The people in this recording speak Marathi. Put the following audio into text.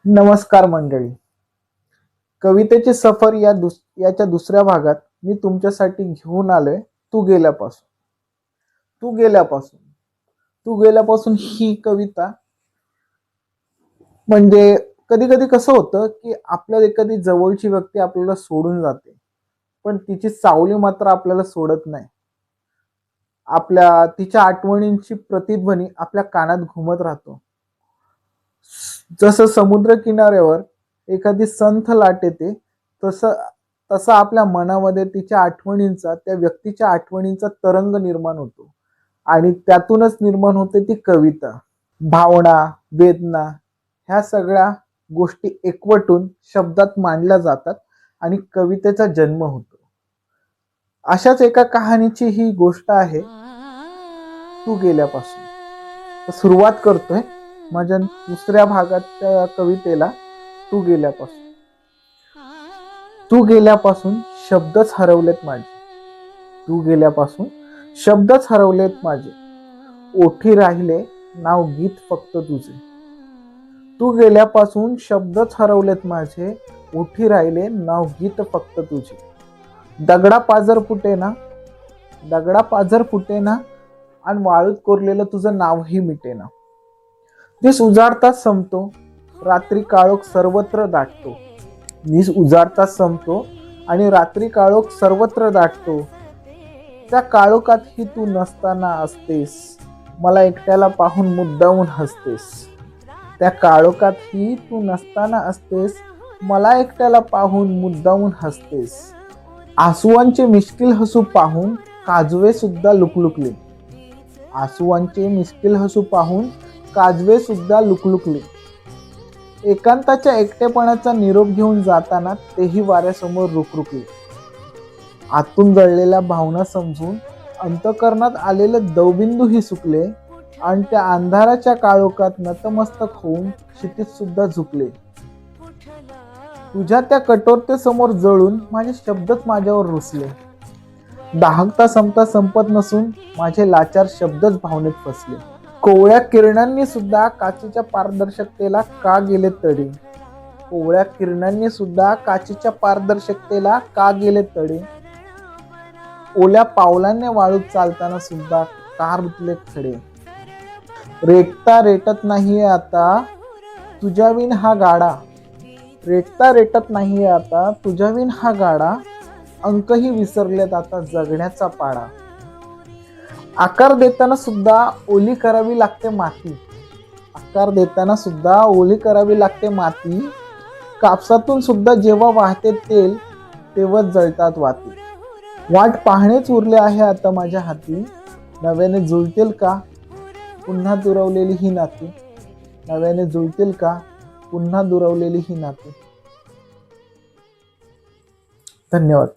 नमस्कार मंडळी. कवितेची सफर याच्या दुसऱ्या भागात मी तुमच्यासाठी घेऊन आलोय तू गेल्यापासून. तू गेल्यापासून तू गेल्यापासून ही कविता म्हणजे कधी कधी कसं होतं की आपल्या एखादी जवळची व्यक्ती आपल्याला सोडून जाते, पण तिची सावली मात्र आपल्याला सोडत नाही. तिच्या आठवणींची प्रतिध्वनी आपल्या कानात घुमत राहतो. जसं समुद्र किनाऱ्यावर एखादी संथ लाट येते, तसं तसा आपल्या मनामध्ये त्या व्यक्तीच्या आठवणींचा तरंग निर्माण होतो आणि त्यातूनच निर्माण होते ती कविता. भावना, वेदना ह्या सगळ्या गोष्टी एकवटून शब्दात मांडल्या जातात आणि कवितेचा जन्म होतो. अशाच एका कहाणीची ही गोष्ट आहे तू गेल्यापासून. सुरुवात करतोय माझ्या दुसऱ्या भागाच्या कवितेला. तू गेल्यापासून. तू गेल्यापासून शब्दच हरवलेत माझे. तू गेल्यापासून शब्दच हरवलेत माझे. ओठी राहिले नाव गीत फक्त तुझे. तू गेल्यापासून शब्दच हरवलेत माझे. ओठी राहिले नाव गीत फक्त तुझे. दगडा पाझर फुटेना आणि वाळूत कोरलेलं तुझं नावही मिटेना. दिस उजाडताच संपतो, रात्री काळोख सर्वत्र दाटतो. दिस उजाडताच संपतो आणि रात्री काळोख सर्वत्र दाटतो. त्या काळोखातही तू नसताना असतेस, मला एकट्याला पाहून मुद्दामून हसतेस. त्या काळोखातही तू नसताना असतेस, मला एकट्याला पाहून मुद्दामून हसतेस. आसुवांचे मिश्किल हसू पाहून काजवे सुद्धा लुकलुकले. आसुवांचे मिश्किल हसू पाहून काजवे सुद्धा लुकलुकले. एकांताच्या एकटेपणाचा निरोप घेऊन जाताना तेही वाऱ्यासमोर रुकरुकले. आतून जळलेल्या भावना समजून अंतःकरणात आलेले दवबिंदूही सुकले आणि त्या अंधाराच्या काळोखात नतमस्तक होऊन क्षितिज सुद्धा झुकले. तुझ्या त्या कठोरतेसमोर जळून माझे शब्दच माझ्यावर रुसले. दाहकता संपता संपत नसून माझे लाचार शब्दच भावनेत फसले. कोवळ्या किरणांनी सुद्धा काचेच्या पारदर्शकतेला का गेले तडे. कोवळ्या किरणांनी सुद्धा काचेच्या पारदर्शकतेला का गेले तडे. ओल्या पावलांनी वाळूत चालताना सुद्धा का रुतले खडे. रेटता रेटत नाहीये आता तुझ्याविन हा गाडा. रेटता रेटत नाहीये आता तुझ्याविन हा गाडा. अंकही विसरलेत आता जगण्याचा पाडा. आकार देताना सुद्धा ओली करावी लागते माती. आकार देताना सुद्धा ओली करावी लागते माती. कापसातून सुद्धा जेव्हा वाहते तेल तेव्हाच जळतात वाती. वाट पाहणेच उरले आहे आता माझ्या हाती. नव्याने जुळतील का पुन्हा दुरावलेली ही नाती. नव्याने जुळतील का पुन्हा दुरावलेली ही नाती. धन्यवाद.